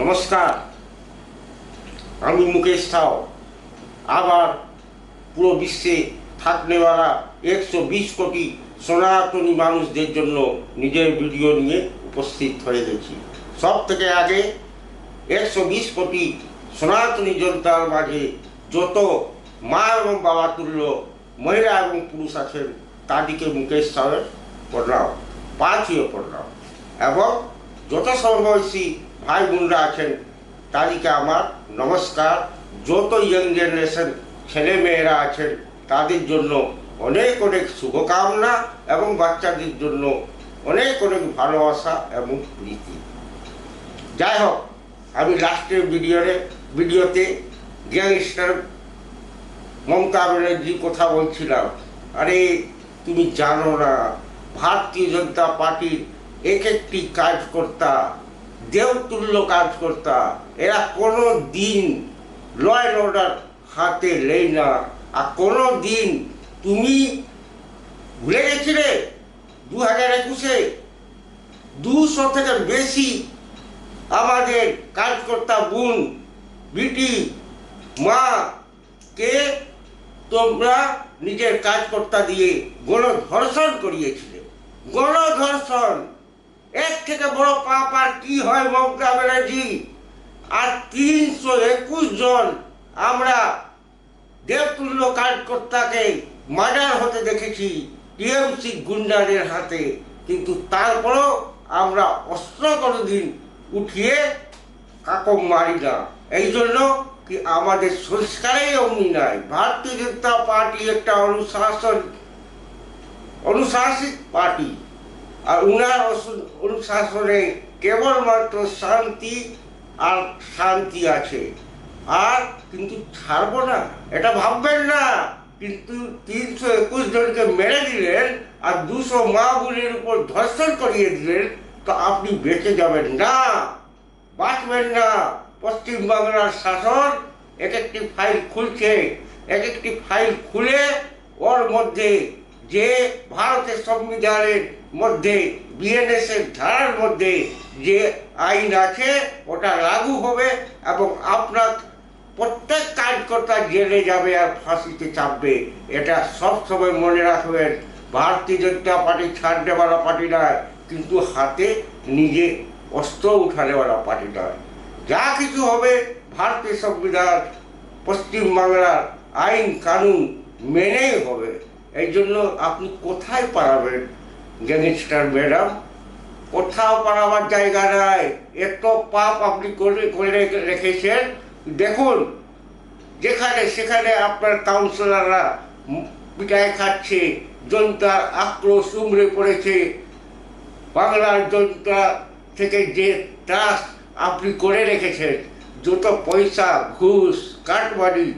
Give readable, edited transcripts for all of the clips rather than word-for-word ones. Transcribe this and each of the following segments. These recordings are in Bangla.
নমস্কার, আমি মুকেশ সাউ। আবার পুরো বিশ্বে থাকনেওয়ালা 120 কোটি সনাতনী মানুষদের জন্য নিজের ভিডিও নিয়ে উপস্থিত হয়ে গেছি। সব থেকে আগে 120 কোটি সনাতনী জনতার মাঝে যত মা এবং বাবা তুল্য মহিলা এবং পুরুষ আছেন তাদেরকে মুকেশ সাউয়ের প্রণাম, পা ছুঁয়ে প্রণাম। এবং যত সমবয়সী ভাই বোনরা আছেন তাদেরকে আমার নমস্কার। যত ইয়ং জেনারেশন ছেলে মেয়েরা আছেন তাদের জন্য অনেক অনেক শুভকামনা এবং বাচ্চাদের জন্য অনেক অনেক ভালোবাসা এবং প্রীতি। যাই হোক, আমি লাস্টের ভিডিওতে গ্যাংস্টার মমতা ব্যানার্জি কথা বলছিলাম। আরে তুমি জানো না, ভারতীয় জনতা পার্টির এক একটি কাজকর্তা দেবতুল্য কাজকর্তা, এরা কোনো দিন ল অ্যান্ড অর্ডার হাতে নেই না। আর কোনো দিন তুমি ভুলে গেছিলে 2021-এ 200 থেকে বেশি আমাদের কাজকর্তা বোন বিটি মাকে তোমরা নিজের কাজকর্তা দিয়ে গণধর্ষণ করিয়েছিলে। গণধর্ষণ এর থেকে বড় পাপ আর কি হয় মমতা ব্যানার্জি? আর 321 জন আমরা দেবতুল্য কাজকর্তাকে মার্ডার হতে দেখেছি টিএমসি গুন্ডাদের হাতে, কিন্তু তারপরও আমরা অস্ত্র কোনোদিন উঠিয়ে কাকম মারি না। এই জন্য কি আমাদের সংস্কারেই অমনি নাই। ভারতীয় জনতা পার্টি একটা অনুশাসিত পার্টি, আর উনার অনুশাসনে কেবলমাত্র শান্তি আর শান্তি আছে। আর কিন্তু ছাড়বো না এটা ভাববেন না। কিন্তু 321 জনকে মেরে দিলেন আর 200 মা বোনের উপর ধর্ষণ করিয়ে দিলেন, তো আপনি বেঁচে যাবেন না, বাঁচবেন না। পশ্চিমবাংলার শাসন এক একটি ফাইল খুলছে, এক একটি ফাইল খুলে ওর মধ্যে যে ভারতের সংবিধানের মধ্যে বিএনএস এর ধারার মধ্যে যে আইন আছে ওটা লাগু হবে এবং আপনার প্রত্যেক কাজকর্তা জেলে যাবে আর ফাঁসিতে চাপবে। এটা সবসময় মনে রাখবেন। ভারতীয় জনতা পার্টি ছাড় দেওয়ালা পার্টি নয়, কিন্তু হাতে নিজে অস্ত্র উঠানেওয়ালা পার্টি নয়। যা কিছু হবে ভারতীয় সংবিধান পশ্চিমবাংলার আইন কানুন মেনেই হবে। এই জন্য আপনি কোথায় পালাবেন গ্যাংস্টার ম্যাডাম? কোথাও পালাবার জায়গা নাই। এত পাপ আপনি করে রেখেছেন। দেখুন, যেখানে সেখানে আপনার কাউন্সিলররা পিটাই খাচ্ছে, জনতার আক্রোশ উমড়ে পড়েছে। বাংলার জনতা থেকে যে ত্রাস আপনি করে রেখেছেন, যত পয়সা, ঘুষ, কাটবাড়ি,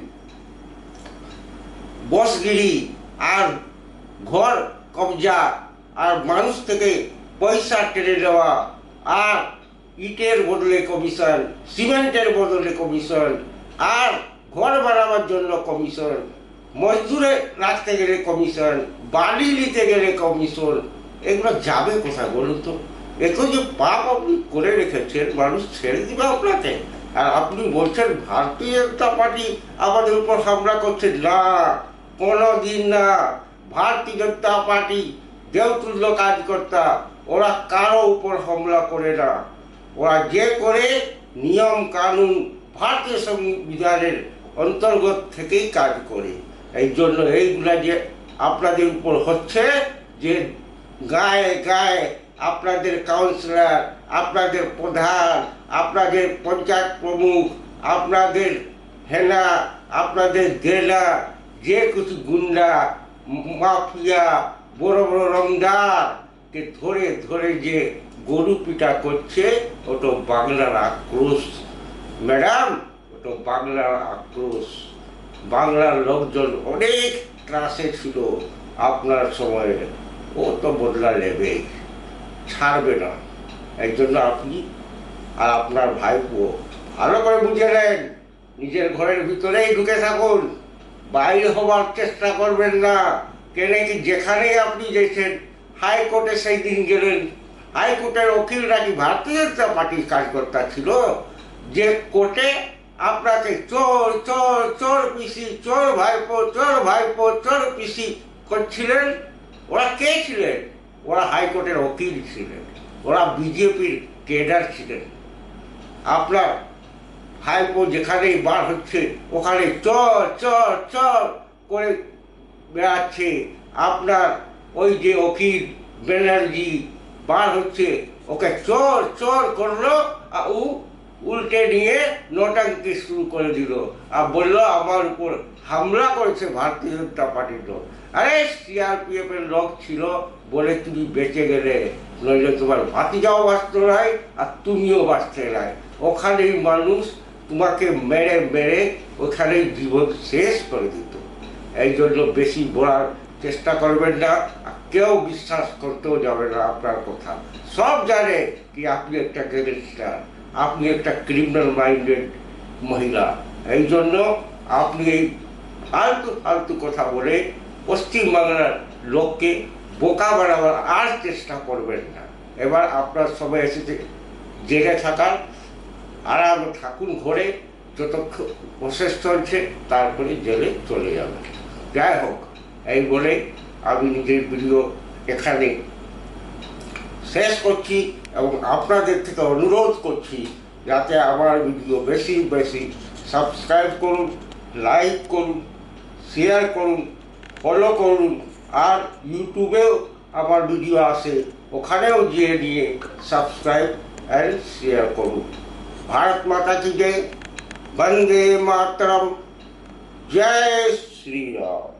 বসগিরি আর ঘর কবজা আর মানুষ থেকে পয়সা টেনে দেওয়া, আর ইটের বদলে কমিশন, সিমেন্টের বদলে কমিশন, আর ঘর বানাবার জন্য কমিশন, মজদুরে রাখতে গেলে কমিশন, বালি নিতে গেলে কমিশন, এগুলো যাবে কোথায় বলুন তো? এত যে পাপ আপনি করে রেখেছেন, মানুষ ছেড়ে দিবে আপনাকে? আর আপনি বলছেন ভারতীয় জনতা পার্টি আমাদের উপর হামলা করছে। না, কোনো দিন না। ভারতীয় জনতা পার্টি দেবতুল্য কাজকর্তা, ওরা কারো উপর হামলা করে না। ওরা যে করে নিয়ম কানুন ভারতীয় সংবিধানের অন্তর্গত থেকেই কাজ করে। এই জন্য এইগুলা যে আপনাদের উপর হচ্ছে, যে গায়ে গায়ে আপনাদের কাউন্সিলর, আপনাদের প্রধান, আপনাদের পঞ্চায়েত প্রমুখ, আপনাদের হেনা, আপনাদের গেলা, যে কিছু গুন্ডা মাফিয়া বড় বড় রংদারকে ধরে ধরে যে গরু পিটা করছে, ওটা বাংলার আক্রোশ ম্যাডাম, ওটা বাংলার আক্রোশ। বাংলার লোকজন অনেক ত্রাসে ছিল আপনার সময়ে, ও তো বদলা নেবে, ছাড়বে না। এই জন্য আপনি আর আপনার ভাইপো ভালো করে বুঝে নেন, নিজের ঘরের ভিতরেই ঢুকে থাকুন, বাইরে হবার চেষ্টা করবেন না। কেন কি যেখানেই আপনি গেছেন, হাইকোর্টে সেই দিন গেলেন, হাইকোর্টের উকিল নাকি ভারতীয় জনতা পার্টির কাজকর্তা ছিল। যে কোর্টে আপনাকে চোর চোর চোর পিসি, চোর ভাইপো, চোর ভাইপো, চোর পিসি করছিলেন, ওরা কে ছিলেন? ওরা হাইকোর্টের উকিল ছিলেন, ওরা বিজেপির কেডার ছিলেন। আপনার ভাইপো যেখানেই বার হচ্ছে ওখানে চর চর চর করে বেড়াচ্ছে। আপনার ওই যে উকিল ব্যানার্জি বার হচ্ছে, ওকে চোর চোর করলো, আর ও উল্টে নিয়ে নোটাঙ্কি শুরু করে দিল, আর বললো আমার উপর হামলা করেছে ভারতীয় জনতা পার্টির লোক। আরে সিআরপিএফ এর লোক ছিল বলে তুমি বেঁচে গেলে, নইলে তোমার ভাতিজাও বাঁচত নাই আর তুমিও বাঁচতে নাই। ওখানেই মানুষ তোমাকে মেরে মেরে ওখানেই জীবন শেষ করে দিত। এই জন্য বেশি বলার চেষ্টা করবেন না, আর কেউ বিশ্বাস করতেও যাবে না আপনার কথা। সব জানে কি আপনি একটা গ্যাংস্টার, আপনি একটা ক্রিমিনাল মাইন্ডেড মহিলা। এই জন্য আপনি এই ফালতু ফালতু কথা বলে পশ্চিমবাংলার লোককে বোকা বানাবার আর চেষ্টা করবেন না। এবার আপনার সময় এসেছে জেগে থাকার, আরাম থাকুন ঘরে, যতক্ষণ প্রসেস চলছে, তারপরে জেলে চলে যাবেন। যাই হোক, এই বলে আমি নিজের ভিডিও এখানে শেষ করছি এবং আপনাদের থেকে অনুরোধ করছি যাতে আমার ভিডিও বেশি বেশি সাবস্ক্রাইব করুন, লাইক করুন, শেয়ার করুন, ফলো করুন, আর ইউটিউবেও আমার ভিডিও আসে, ওখানেও গিয়ে নিয়ে সাবস্ক্রাইব অ্যান্ড শেয়ার করুন। भारत माता की जय, वंदे मातरम, जय श्री राम।